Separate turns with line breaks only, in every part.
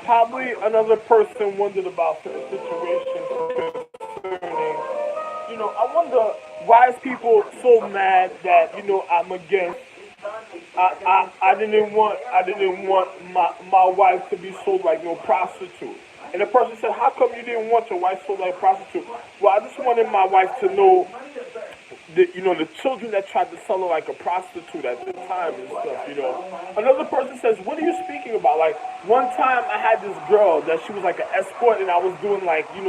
Probably another person wondered about certain situations concerning, I wonder why is people so mad that, I'm against, I didn't want my wife to be sold like no prostitute. And the person said, how come you didn't want your wife sold like a prostitute? Well, I just wanted my wife to know the children that tried to sell her like a prostitute at the time and stuff. Another person says, what are you speaking about? Like, one time I had this girl that she was like an escort and I was doing like, I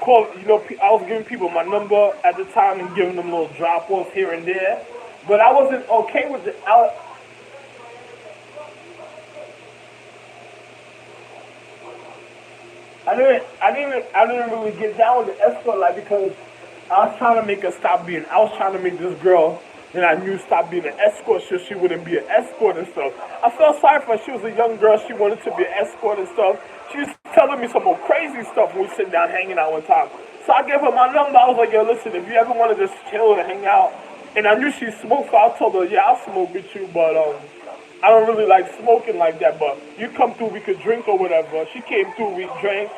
was giving people my number at the time and giving them little drop-offs here and there. But I wasn't okay with it. I didn't really get down with the escort life because I was trying to make her stop being. I was trying to make this girl that I knew stop being an escort so she wouldn't be an escort and stuff. I felt sorry for her. She was a young girl. She wanted to be an escort and stuff. She was telling me some more crazy stuff when we sit down hanging out one time. So I gave her my number. I was like, yo, listen, if you ever want to just chill and hang out, and I knew she smoked, so I told her, yeah, I'll smoke with you, but I don't really like smoking like that, but you come through, we could drink or whatever. She came through, we drank.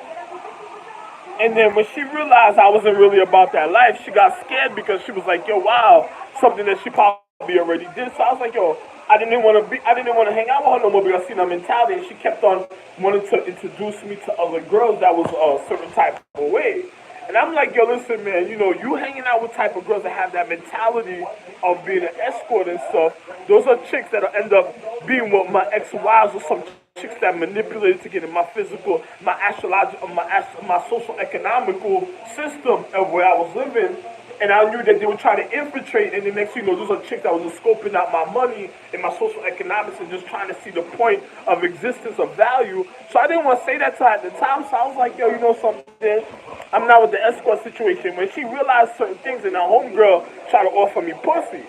And then when she realized I wasn't really about that life, she got scared because she was like, yo, wow, something that she probably already did. So I was like, yo, I didn't want to hang out with her no more because I seen her mentality and she kept on wanting to introduce me to other girls that was a certain type of way. And I'm like, yo, listen, man, you hanging out with type of girls that have that mentality of being an escort and stuff. Those are chicks that'll end up being with my ex-wives or some chicks that manipulated to get in my physical, my astrological, my social economical system of where I was living. And I knew that they would try to infiltrate, and the next thing you know, those are chicks that was just scoping out my money and my social economics and just trying to see the point of existence of value. So I didn't want to say that to her at the time, so I was like, yo, you know something? I'm not with the escort situation. When she realized certain things, and her homegirl tried to offer me pussy.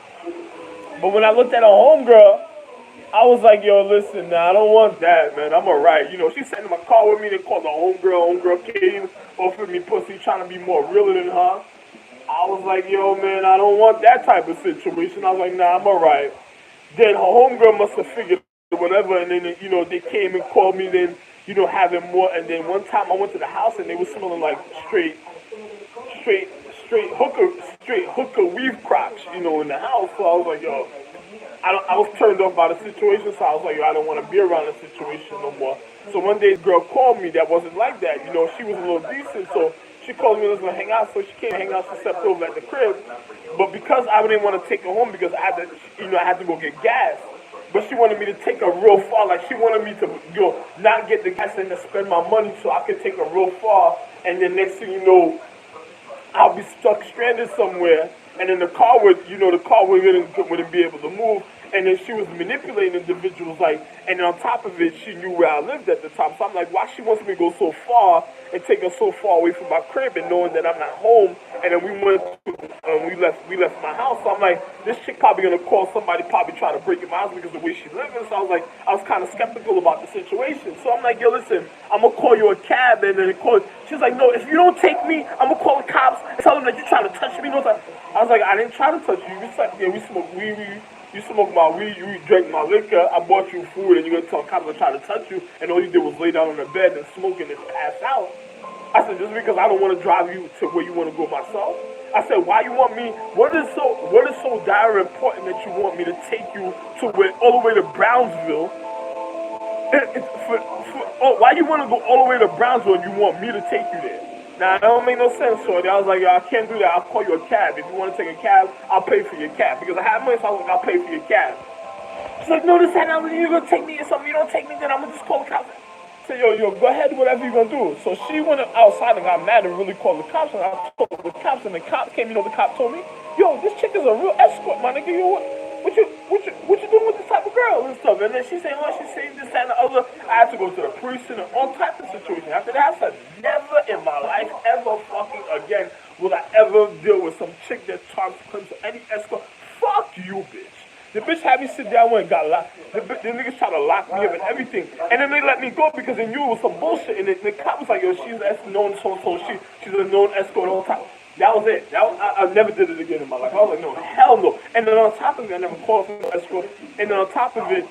But when I looked at her homegirl, I was like, yo, listen, nah, I don't want that, man. I'm alright. She sat in my car with me, they called her homegirl. Homegirl came, offered me pussy, trying to be more realer than her. I was like, yo, man, I don't want that type of situation. I was like, nah, I'm alright. Then her homegirl must have figured whatever, and then, they came and called me, then, having more. And then one time I went to the house and they were smelling like straight, straight hooker weave crops, in the house. So I was like, yo, I was turned off by the situation, so I was like, yo, I don't want to be around the situation no more. So one day, this girl called me that wasn't like that. She was a little decent, so she called me, let's go hang out. So she came hang out. She stepped over at the crib, but because I didn't want to take her home because I had to, I had to go get gas. But she wanted me to take her real far. Like she wanted me to, not get the gas and to spend my money so I could take her real far. And then next thing you know, I'll be stuck stranded somewhere, and then the car wouldn't be able to move, and then she was manipulating individuals, like, and then on top of it, she knew where I lived at the time. So I'm like, why she wants me to go so far and take her so far away from my crib, and knowing that I'm not home, and then we left my house. So I'm like, this chick probably gonna call somebody, probably trying to break in my house because of the way she living. So I was like, I was kind of skeptical about the situation. So I'm like, yo, listen, I'm gonna call you a cab, and then she's like, no, if you don't take me, I'm gonna call the cops and tell them that you're trying to touch me. I was like, I didn't try to touch you. We smoke weed. You smoke my weed, you drank my liquor, I bought you food, and you're gonna tell cops I tried to touch you, and all you did was lay down on the bed and smoke and pass out. I said, just because I don't want to drive you to where you want to go myself. I said, why you want me? What is so dire important that you want me to take you to all the way to Brownsville? Why you want to go all the way to Brownsville and you want me to take you there? Now, that don't make no sense, Shorty. I was like, yo, I can't do that. I'll call you a cab. If you want to take a cab, I'll pay for your cab. Because I have money, so I was like, I'll pay for your cab. She's like, no, this and that, you're going to take me or something. You don't take me, then I'm going to just call the cops. I said, yo, go ahead, whatever you're going to do. So she went outside and got mad and really called the cops. And I told the cops, and the cops came. The cop told me, yo, this chick is a real escort, my nigga. What you doing with this type of girl and stuff? And then she saying, oh, she's saying this, that, and the other. I had to go to the precinct and all types of situations. After that, I said, never in my life, ever fucking again will I ever deal with some chick that talks to claims to any escort. Fuck you, bitch. The bitch had me sit down and got locked. The niggas tried to lock me up and everything. And then they let me go because they knew it was some bullshit. And the cop was like, yo, she's known so. She's a known escort all the time. That was it. I never did it again in my life. I was like, no, hell no. And then on top of it, I never called for an escort. And then on top of it,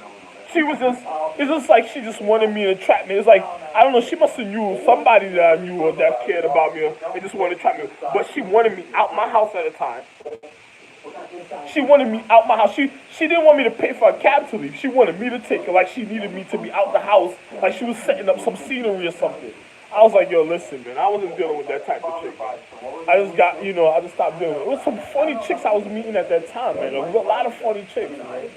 She was just, it's just like she just wanted me to trap me. It's like, I don't know, she must have knew somebody that I knew or that cared about me and just wanted to trap me. But she wanted me out my house at a time. She wanted me out my house. She didn't want me to pay for a cab to leave. She wanted me to take her like she needed me to be out the house, like she was setting up some scenery or something. I was like, yo, listen, man, I wasn't dealing with that type of chick, man. I just got, I just stopped dealing with it. It was some funny chicks I was meeting at that time, man. A lot of funny chicks, man.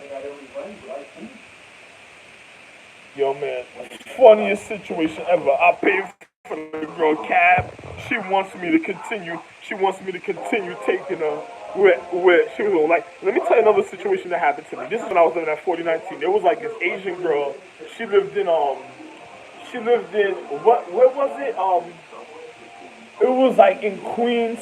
Yo, man, funniest situation ever. I paid for the girl cab. She wants me to continue. She wants me to continue taking her where she was on. Like, let me tell you another situation that happened to me. This is when I was living at 4019. There was like this Asian girl. She lived in where was it? It was like in Queens.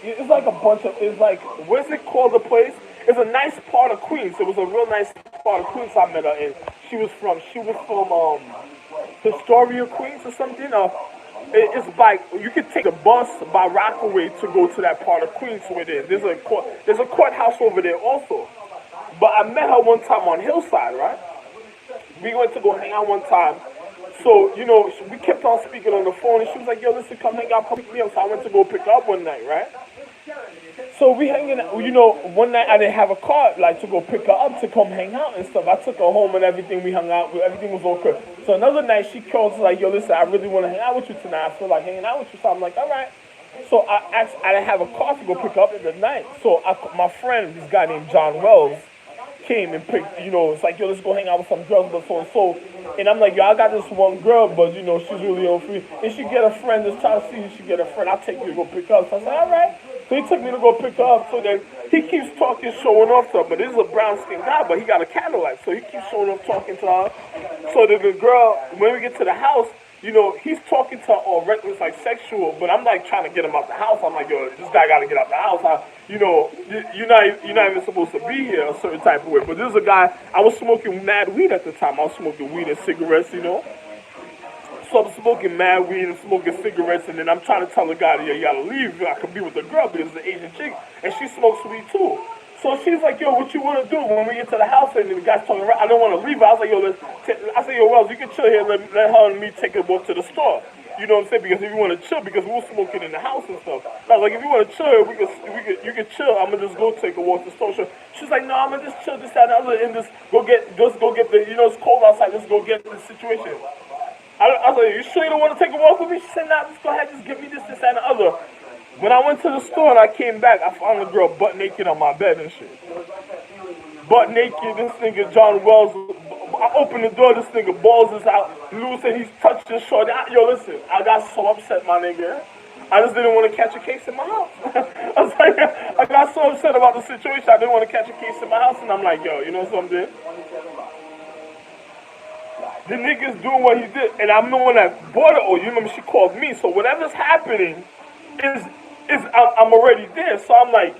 It's like a bunch of, it's like, what's it called, the place? It's a nice part of Queens. It was a real nice part of Queens I met her in. She was from Historia, Queens or something. It's like, you could take a bus by Rockaway to go to that part of Queens where there's a courthouse over there also. But I met her one time on Hillside, right? We went to go hang out one time. So, we kept on speaking on the phone, and she was like, yo, listen, come hang out, come pick me up. So I went to go pick her up one night, right? So we hanging out, one night I didn't have a car, like, to go pick her up to come hang out and stuff. I took her home and everything, we hung out, everything was okay. So another night she calls, like, yo, listen, I really want to hang out with you tonight. I feel like hanging out with you. So I'm like, all right. So I didn't have a car to go pick her up at the night. So my friend, this guy named John Wells, came and picked, it's like, yo, let's go hang out with some girls, but so and so. And I'm like, yo, I got this one girl, but, she's really on free. And she get a friend, just try to see if she get a friend. I'll take you to go pick her up. So I said, all right. So he took me to go pick her up. So then he keeps talking, showing off to her. But this is a brown-skinned guy, but he got a Cadillac. So he keeps showing off, talking to her. So then the girl, when we get to the house, he's talking to her all reckless, like sexual, but I'm like trying to get him out the house. I'm like, yo, this guy got to get out the house. You're not even supposed to be here a certain type of way. But this is a guy, I was smoking mad weed at the time. I was smoking weed and cigarettes, So I'm smoking mad weed and smoking cigarettes, and then I'm trying to tell the guy, yo, you got to leave. I can be with the girl because it's an Asian chick, and she smokes weed too. So she's like, yo, what you want to do when we get to the house? And the guy's talking around. I don't want to leave her. I was like, yo, I said, yo, Wells, you can chill here. Let her and me take a walk to the store. You know what I'm saying? Because if you want to chill, because we were smoking in the house and stuff. I was like, if you want to chill, you can chill. I'm gonna just go take a walk to the store. She's like, no, I'm gonna just chill this, that, and the other, and just go get the, it's cold outside. Just go get the situation. I was like, you sure you don't want to take a walk with me? She said, nah, just go ahead, just give me this, that, and the other. When I went to the store and I came back, I found a girl butt naked on my bed and shit. Butt naked, this nigga John Wells. I opened the door, this nigga balls is out loose and he's touching short. Yo, listen, I got so upset, my nigga. I just didn't want to catch a case in my house. I was like, I got so upset about the situation, I didn't want to catch a case in my house, and I'm like, yo, you know something? The nigga's doing what he did, and I'm the one that bought it. Or you remember she called me, so whatever's happening I'm already there. So I'm like,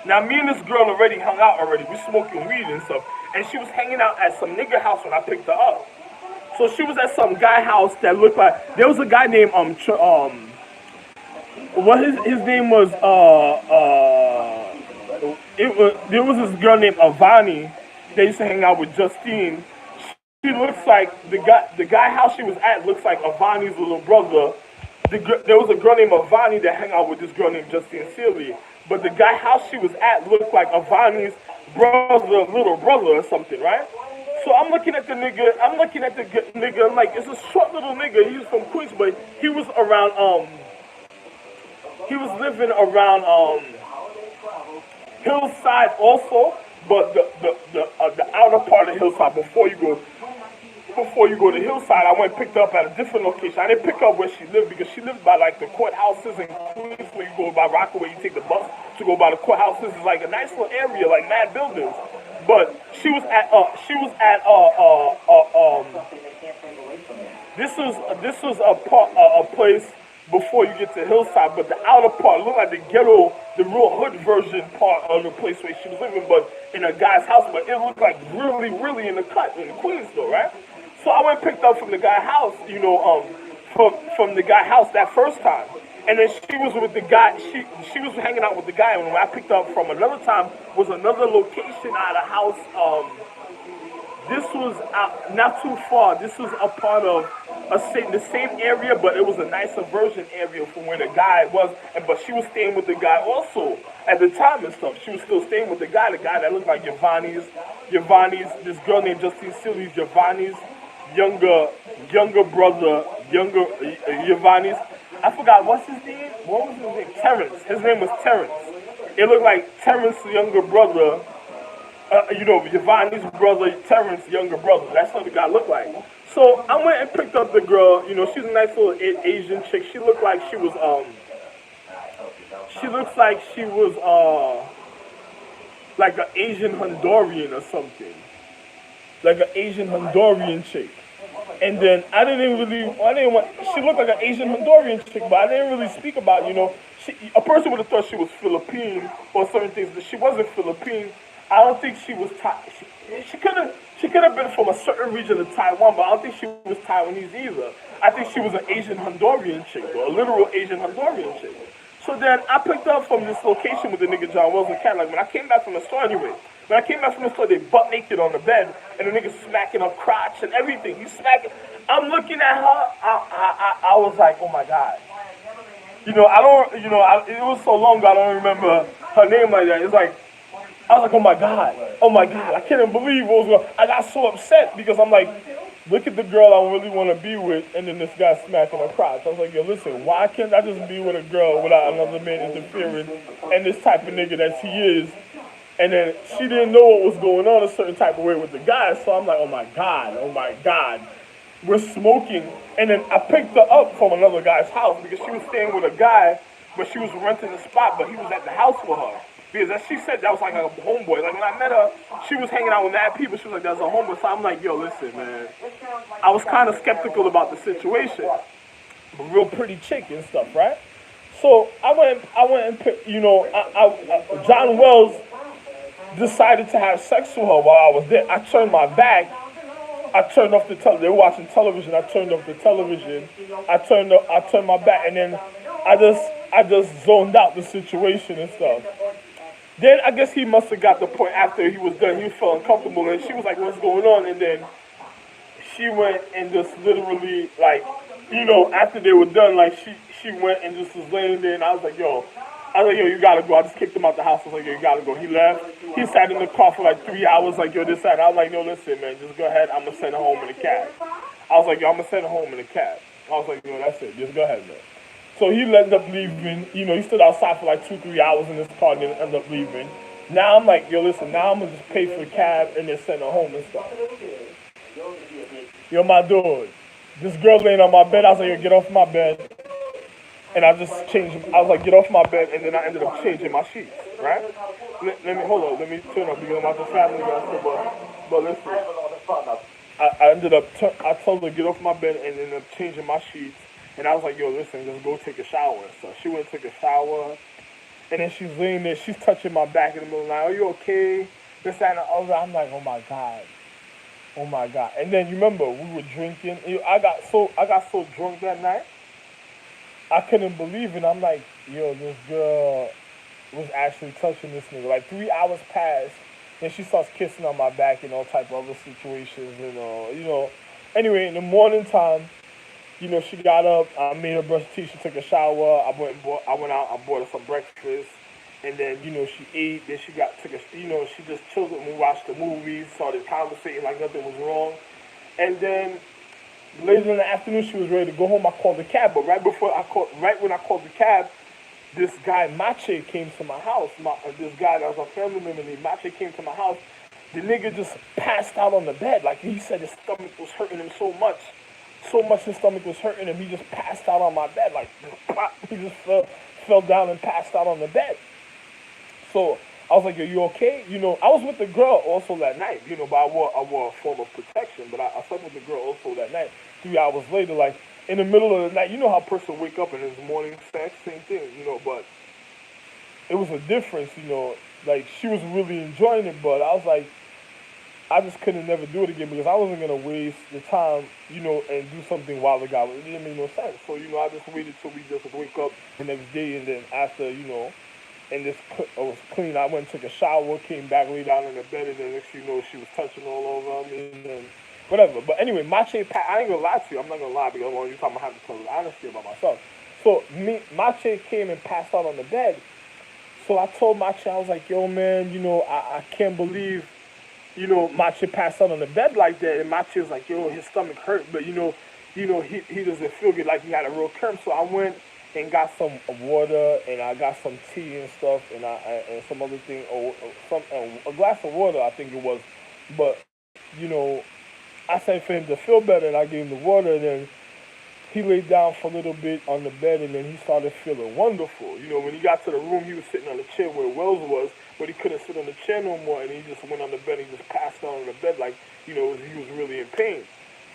now me and this girl already hung out already. We smoking weed and stuff, and she was hanging out at some nigga house when I picked her up. So she was at some guy house that looked like, there was a guy named his name was there was this girl named Avani that used to hang out with Justine. She looks like the guy house she was at looks like Avani's little brother. There was a girl named Avani that hung out with this girl named Justine Sealy. But the guy house she was at looked like Avani's little brother or something, right? So I'm looking at the nigga, I'm like, it's a short little nigga. He was from Queens, but he was around, he was living around Hillside also, but the outer part of Hillside before you go to Hillside, I went and picked her up at a different location. I didn't pick her up where she lived because she lived by like the courthouses in Queens where you go by Rockaway, you take the bus to go by the courthouses. It's like a nice little area, like mad buildings. But she was at this was a place before you get to Hillside, but the outer part looked like the ghetto, the real hood version part of the place where she was living, but in a guy's house, but it looked like really, really in the cut in Queens though, right? So I went and picked up from the guy's house, from the guy's house that first time. And then she was with the guy. She was hanging out with the guy. And when I picked her up from another time was another location out of house. This was not too far. This was a part of the same area, but it was a nicer version area from where the guy was. And but she was staying with the guy also at the time and stuff. She was still staying with the guy that looked like Giovanni's. This girl named Justine Silly's Giovanni's younger brother, Giovanni's. I forgot what's his name. What was his name? Terrence. His name was Terrence. It looked like Terrence's younger brother. Giovanni's brother, Terrence's younger brother. That's what the guy looked like. So I went and picked up the girl. She's a nice little Asian chick. She looked like she was She looks like she was like an Asian Honduran or something, like an Asian Honduran chick. And then I didn't want. She looked like an Asian Honduran chick, but I didn't really speak about. A person would have thought she was Philippine or certain things, but she wasn't Philippine. I don't think she was She could have been from a certain region of Taiwan, but I don't think she was Taiwanese either. I think she was an Asian Honduran chick, or a literal Asian Honduran chick. So then I picked up from this location with the nigga John Wells and Cat. Like when I came back from the store anyway. When I came back from the store, they butt naked on the bed, and the nigga smacking her crotch and everything. He's smacking. I'm looking at her. I was like, oh my God. It was so long ago, I don't remember her name like that. It's like, I was like, oh my God, I can't believe what was going on. I got so upset because I'm like, look at the girl I really want to be with, and then this guy smacking her crotch. I was like, yo, listen, why can't I just be with a girl without another man interfering, and this type of nigga that she is? And then she didn't know what was going on a certain type of way with the guy, so I'm like, oh my God. We're smoking, and then I picked her up from another guy's house because she was staying with a guy, but she was renting a spot, but he was at the house with her. Because as she said, that was like a homeboy. Like when I met her, she was hanging out with mad people. She was like, that's a homeboy. So I'm like, yo, listen, man. I was kind of skeptical about the situation. But real pretty chick and stuff, right? So I went and picked, John Wells decided to have sex with her while I was there. I turned my back. I turned off the television. They were watching television. I turned off the television. I turned my back, and then I just zoned out the situation and stuff. Then I guess he must have got the point after he was done. He felt uncomfortable, and she was like, "What's going on?" And then she went and just literally, like, after they were done, like she went and just was laying there, and I was like, "Yo." You gotta go. I just kicked him out the house. I was like, yo, you gotta go. He left. He sat in the car for like 3 hours, like, yo, this, that. I was like, yo, listen, man, just go ahead. I'm gonna send her home in a cab. I was like, yo, I'm gonna send her home in a cab. I was like, yo, that's it. Just go ahead, man. So he ended up leaving. He stood outside for like 2-3 hours in his car and then ended up leaving. Now I'm like, yo, listen, now I'm gonna just pay for the cab and then send her home and stuff. Yo, my dude, this girl laying on my bed. I was like, yo, get off my bed. And I just changed. I was like, get off my bed, and then I ended up changing my sheets, right? Let me turn up because I'm out the family guy. But listen, I ended up. I told her to get off my bed, and ended up changing my sheets. And I was like, yo, listen, just go take a shower. So she went and took a shower, and then she's laying there. She's touching my back in the middle of the night. Are you okay? This, that, and the other. I'm like, oh my God. And then you remember we were drinking. I got so drunk that night. I couldn't believe it. I'm like, yo, this girl was actually touching this nigga. Like 3 hours passed, and she starts kissing on my back and all type of other situations, Anyway, in the morning time, she got up. I made her brush her teeth. She took a shower. I went out. I bought her some breakfast, and then she ate. Then she she just chilled and we watched the movies, started conversating like nothing was wrong, and then. Later in the afternoon, she was ready to go home. I called the cab, but right when I called the cab, this guy Mache came to my house. This guy that was a family member named Mache came to my house. The nigga just passed out on the bed. Like he said, his stomach was hurting him so much his stomach was hurting him. He just passed out on my bed. Like he just fell down and passed out on the bed. So I was like, "Are you okay?" I was with the girl also that night, but I wore a form of protection. But I slept with the girl also that night. 3 hours later, like in the middle of the night, how a person wake up and it's morning sex, same thing, but it was a difference, like she was really enjoying it, but I was like, I just couldn't never do it again because I wasn't gonna waste the time, and do something while the guy was. It didn't make no sense. So I just waited till we just wake up the next day, and then after and this I was clean. I went and took a shower, came back, lay down in the bed, and then next thing you know, she was touching all over me, and then whatever. But anyway, Mache, I ain't gonna lie to you. I'm not gonna lie because all you time I have to tell the honesty about myself. So Mache came and passed out on the bed. So I told Mache, I was like, yo, man, I can't believe, Mache passed out on the bed like that. And Mache was like, yo, his stomach hurt, but he doesn't feel good like he had a real cramp. So I went and got some water and I got some tea and stuff and some other thing or some a glass of water I think it was, but you know I said for him to feel better and I gave him the water and then he laid down for a little bit on the bed and then he started feeling wonderful. When he got to the room, he was sitting on the chair where Wells was, but he couldn't sit on the chair no more and he just went on the bed and he just passed out on the bed like, he was really in pain.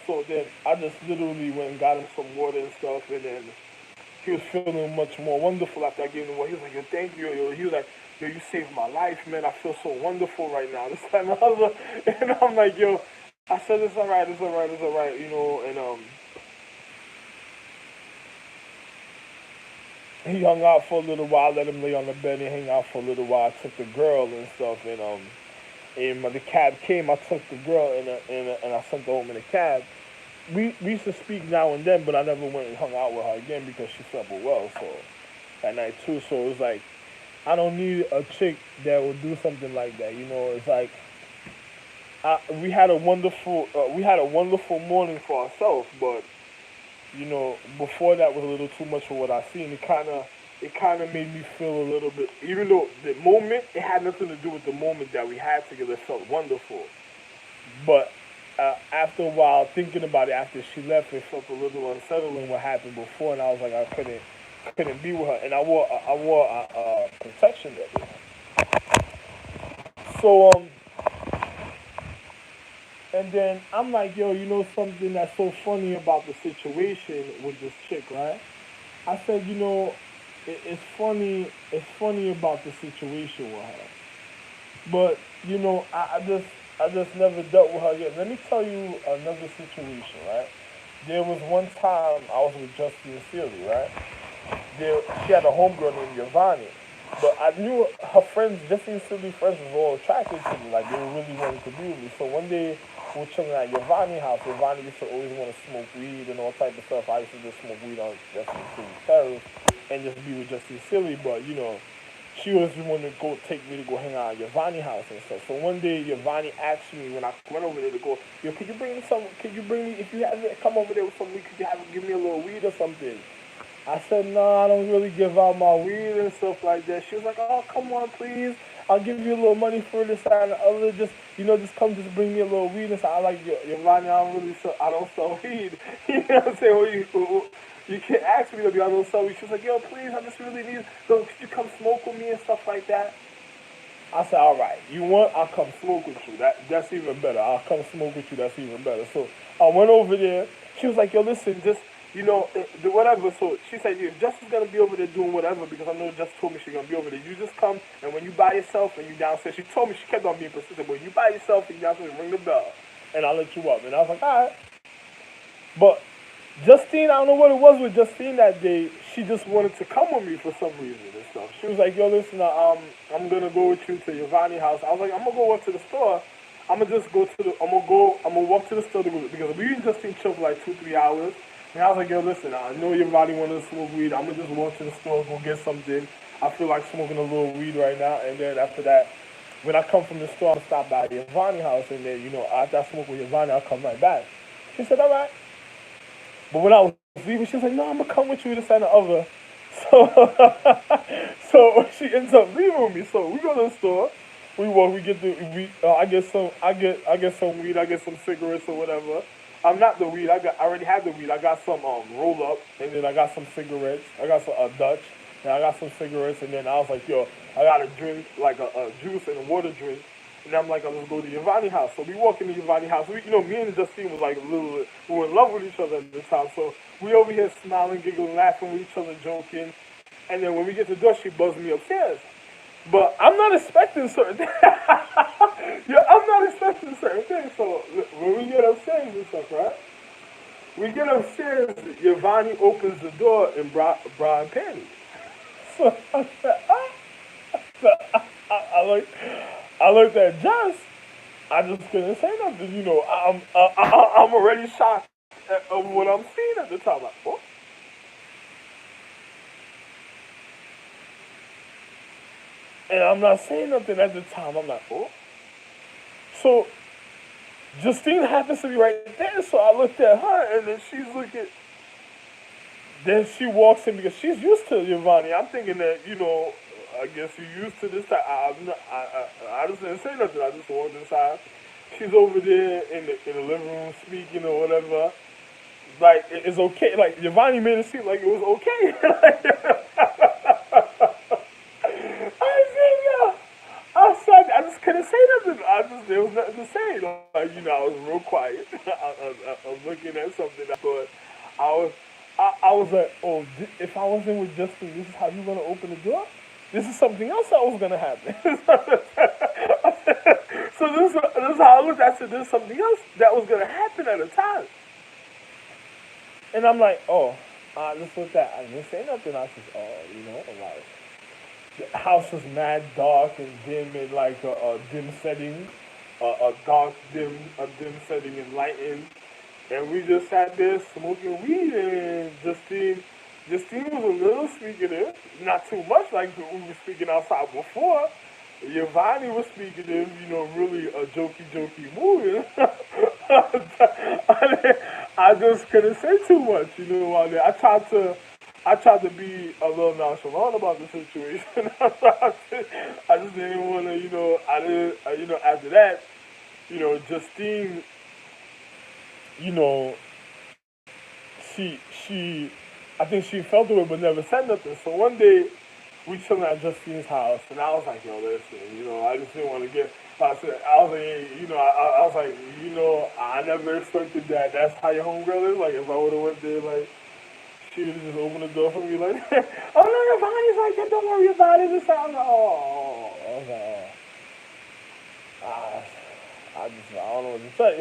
So then I just literally went and got him some water and stuff and then he was feeling much more wonderful after I gave him the water. He was like, yo, thank you. Yo. He was like, yo, you saved my life, man. I feel so wonderful right now. This time and other. And I'm like, yo, I said, it's all right, it's all right, it's all right, he hung out for a little while, let him lay on the bed and hang out for a little while. I took the girl and stuff, and when the cab came, I took the girl and I sent her home in a cab. We used to speak now and then, but I never went and hung out with her again because she slept with Wells so that night too. So it was like I don't need a chick that will do something like that. It's like we had a wonderful morning for ourselves, but before that was a little too much for what I seen. It kind of made me feel a little bit, even though the moment, it had nothing to do with the moment that we had together. It felt wonderful. But after a while, thinking about it, after she left, it felt a little unsettling what happened before, and I was like, I couldn't be with her, and I wore protection that day. So and then I'm like, yo, something that's so funny about the situation with this chick, right? I said, it's funny about the situation with her. But I just never dealt with her again. Let me tell you another situation, right? There was one time I was with Justine Sealy, right? She had a homegirl named Giovanni. But I knew her friends, Justine Sealy's friends, was all attracted to me. Like, they were really wanting to be with me. So one day, we were chilling at Giovanni's house. Giovanni used to always want to smoke weed and all type of stuff. I used to just smoke weed on Justine Sealy's terrace and just be with Justine Sealy. But, she always wanted to go take me to go hang out at Giovanni's house and stuff. So one day, Giovanni asked me when I went over there to go, yo, could you bring me, if you have it, come over there with some weed, could you give me a little weed or something? I said, no, I don't really give out my weed and stuff like that. She was like, oh, come on, please. I'll give you a little money for this and the other. Just bring me a little weed. And so I like, Giovanni, I don't sell weed. You know what I'm saying? You can't ask me to be, I don't sell weed. She was like, yo, please, I just really need, could you come smoke with me and stuff like that? I said, all right, you want, I'll come smoke with you. That's even better. I'll come smoke with you. That's even better. So I went over there. She was like, yo, listen, just, whatever. So she said, yeah, Jess is going to be over there doing whatever because I know Jess told me she's going to be over there. You just come, and when you by yourself and you downstairs, she told me, she kept on being persistent, when you by yourself and you downstairs, ring the bell, and I'll let you up. And I was like, all right. But Justine, I don't know what it was with Justine that day. She just wanted to come with me for some reason and stuff. She was like, yo, listen, I'm going to go with you to Giovanni's house. I was like, I'm going to go up to the store. I'm going to walk to the store because we and Justine chill for like 2-3 hours. And I was like, yo, listen, I know your body wants to smoke weed. I'm going to just walk to the store, go get something. I feel like smoking a little weed right now. And then after that, when I come from the store, I'll stop by the Giovanni house. And then, after I smoke with Giovanni, I'll come right back. She said, all right. But when I was leaving, she was like, no, I'm going to come with you, this and the other. So she ends up leaving with me. So we go to the store. We walk, I get some weed, I get some cigarettes or whatever. I'm not the weed. I already had the weed. I got some roll up, and then I got some cigarettes. I got some Dutch, and I got some cigarettes, and then I was like, yo, I got a drink, like a juice and a water drink, and I'm like, let's go to Giovanni's house. So we walk into Giovanni's house. Me and Justine was like we were in love with each other at the time. So we over here smiling, giggling, laughing with each other, joking, and then when we get to the door, she buzzed me upstairs. But I'm not expecting certain things. Yeah, I'm not expecting certain things. So when we get upstairs and stuff, right? We get upstairs, Giovanni opens the door in bra and panties. So I said, ah. So I looked at Josh. I just couldn't say nothing. I'm already shocked of what I'm seeing at the time. Like, oh, and I'm not saying nothing at the time. I'm like, oh. So Justine happens to be right there. So I looked at her, and then she's looking. Then she walks in because she's used to Giovanni. I'm thinking that I guess you're used to this type. I just didn't say nothing. I just walked inside. She's over there in the living room speaking or whatever. Like it's okay. Like Giovanni made it seem like it was okay. I said, yeah. I just couldn't say nothing. There was nothing to say. Like, I was real quiet. I was looking at something. I thought I was, I was like, oh, if I wasn't with Justin, this is how you gonna open the door? This is something else that was gonna happen. So this is how I looked. I said, there's something else that was gonna happen at a time. And I'm like, oh, just with that, I didn't say nothing. I said, oh, like the house was mad dark and dim in like a dim setting, a dark dim setting and lighting, and we just sat there smoking weed. And Justine was a little speaking, not too much like we were speaking outside before. Giovanni was speaking in, really a jokey movie. I just couldn't say too much, while there. I tried to be a little nonchalant about the situation. I just didn't want to, I didn't, after that, Justine, you know, she, I think she felt it, but never said nothing. So one day, we chilling at Justine's house, and I was like, yo, listen, I just didn't want to get. I was like, hey, I was like, I never expected that. That's how your homegirl is. Like, if I would have went there, like, she would just open the door for me, like, oh no, your body's like that. Don't worry about it. This sounds like, oh, I was like, oh. I don't know what to say,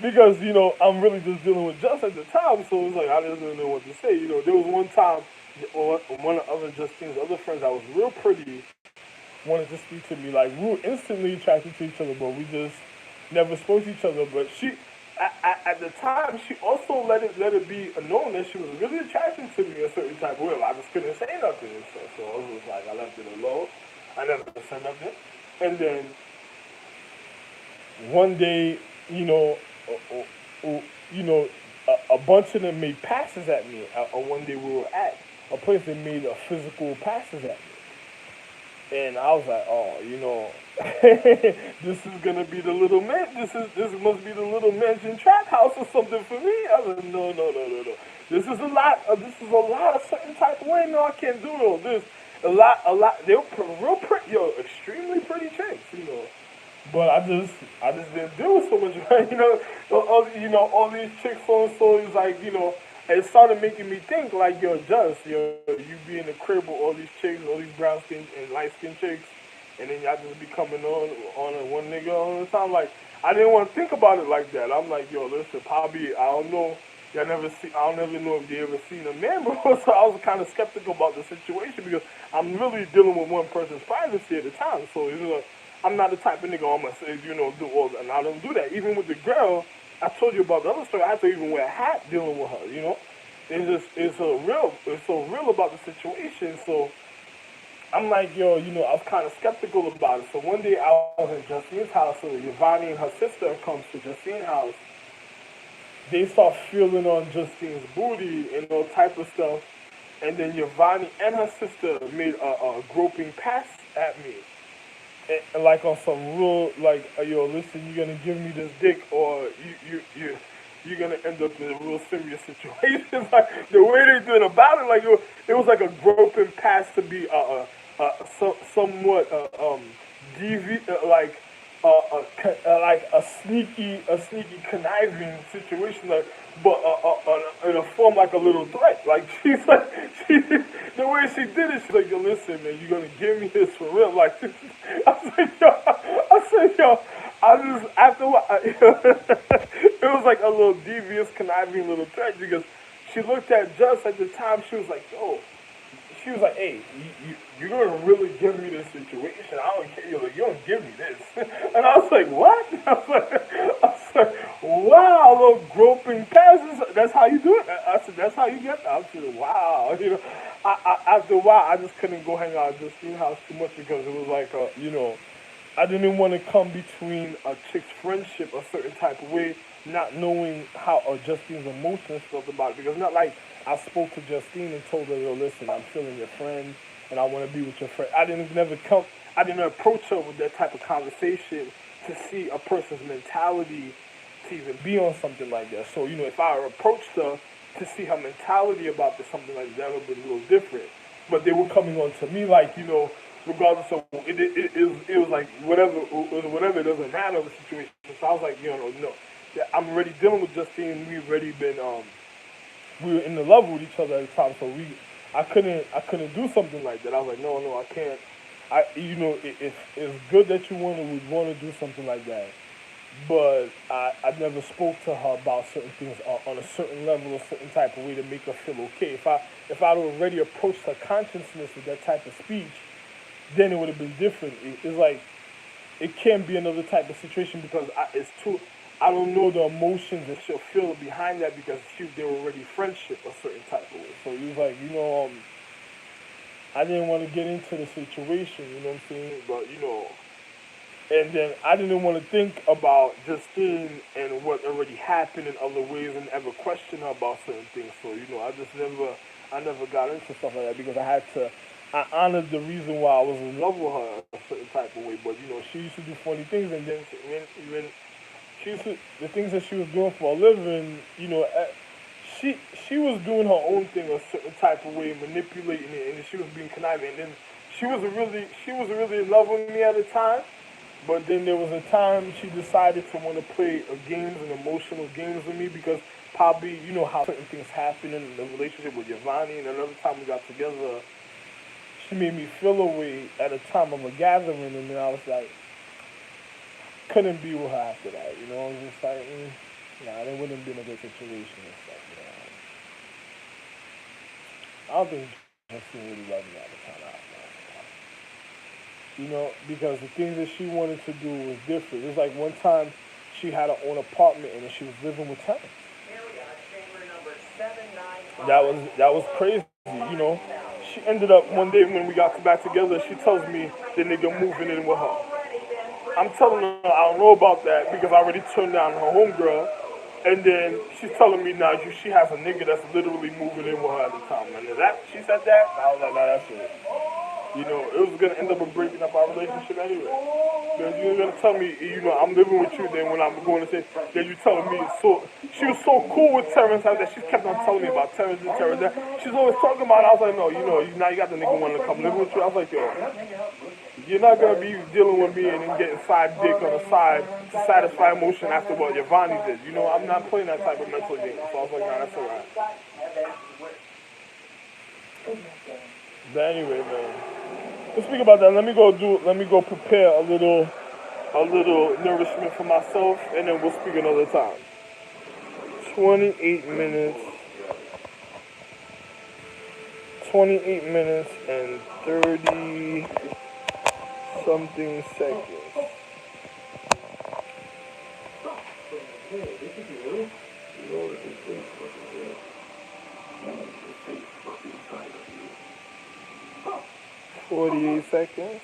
because I'm really just dealing with just at the time, so it's like I just didn't know what to say. There was one time, one of other Justine's other friends that was real pretty wanted to speak to me. Like we were instantly attracted to each other, but we just never spoke to each other. But at the time, she also let it be known that she was really attracted to me a certain type of way. I just couldn't say nothing, so I was just like I left it alone. I never said nothing, and then one day, uh, uh, you know, a bunch of them made passes at me. One day we were at a place that made a physical passes at me, and I was like, oh, this is gonna be the little man. This must be the little mansion trap house or something for me. I was like, no, no, no, no, no. This is a lot. This is a lot of certain type of way. No, I can't do all this. A lot. They're real pretty, extremely pretty chicks. But I just didn't do so much, right? All these chicks on stories, like, it started making me think, like, you be in the crib with all these chicks, all these brown skin and light skin chicks, and then y'all just be coming on a one nigga all the time. Like, I didn't want to think about it like that. I'm like, yo, listen, probably, I don't know, I don't ever know if they ever seen a man before, so I was kind of skeptical about the situation because I'm really dealing with one person's privacy at the time, so it's like, I'm not the type of nigga I'm gonna say, do all that. And I don't do that. Even with the girl, I told you about the other story. I had to even wear a hat dealing with her. It's so real about the situation. So I'm like, yo, I was kind of skeptical about it. So one day I was in Justine's house. So Giovanni and her sister comes to Justine's house. They start feeling on Justine's booty and all type of stuff. And then Giovanni and her sister made a groping pass at me. And like on some real, like, yo, listen, you're gonna give me this dick, or you're gonna end up in a real serious situation. Like the way they did about it, like it was like a groping pass to be somewhat devi like like a sneaky conniving situation, like, but in a form like a little threat. Like she's like, she, the way she did it, she's like, yo, listen, man, you gonna give me this for real? Like, I said, yo, I just after what, it was like a little devious, conniving little threat because she looked at Just at the time. She was like, yo, she was like, "Hey, you're gonna really give me this situation? I don't care. You're like, you don't give me this." And I was like, "What?" "Wow, a little groping passes. That's how you do it." I said, "That's how you get that." I said, "Wow." After a while, I just couldn't go hang out at Justine's house too much because it was like, I didn't want to come between a chick's friendship a certain type of way, not knowing how Justine's emotions felt about it. Because not like I spoke to Justine and told her, yo, listen, I'm feeling your friend and I want to be with your friend. I didn't approach her with that type of conversation to see a person's mentality to even be on something like that. So, if I approached her to see her mentality about this, something like that would have been a little different. But they were coming on to me like, regardless of it was like whatever, it doesn't matter the situation. So I was like, no, I'm already dealing with Justine. We've already been we were in the love with each other at the time, so I couldn't do something like that. I was like, no, I can't. It's good that you would want to do something like that, but I never spoke to her about certain things on a certain level, a certain type of way to make her feel okay. If I'd already approached her consciousness with that type of speech, then it would have been different. It's like it can't be another type of situation because it's too. I don't know the emotions that she'll feel behind that because they were already friendship a certain type of way. So he was like, I didn't want to get into the situation, you know what I'm saying? But and then I didn't want to think about Justine and what already happened in other ways and ever question her about certain things. So I never got into stuff like that because I honored the reason why I was in love with her a certain type of way. But she used to do funny things, and then when the things that she was doing for a living, she was doing her own thing a certain type of way, manipulating it, and she was being conniving. And then she was really in love with me at the time. But then there was a time she decided to want to play games and emotional games with me because probably how certain things happen in the relationship with Giovanni. And another time we got together, she made me feel away at a time of a gathering, and then I was like, couldn't be with her after that. I was just like, nah, it wouldn't have been a good situation and stuff. I don't think Justine really loved me at the time. Because the things that she wanted to do was different. It was like one time she had her own apartment and she was living with tenants. That was crazy. She ended up one day when we got back together. She tells me the nigga moving in with her. I'm telling her I don't know about that because I already turned down her homegirl. And then she's telling me now she has a nigga that's literally moving in with her at the time. And she said that, I was like, nah, that's it. It was gonna end up breaking up our relationship anyway. Because you're gonna tell me, I'm living with you. Then when I'm going to say, then you telling me she was so cool with Terrence that she kept on telling me about Terrence and Terrence. She's always talking about it. I was like, no, now you got the nigga wanting to come live with you. I was like, yo, you're not gonna be dealing with me and then getting side dick on the side to satisfy emotion after what Giovanni did. I'm not playing that type of mental game. So I was like, nah, that's alright. But anyway, man. Let's speak about that. Let me go prepare a little nourishment for myself, and then we'll speak another time. 28 minutes. 28 minutes and 30 something seconds. $48.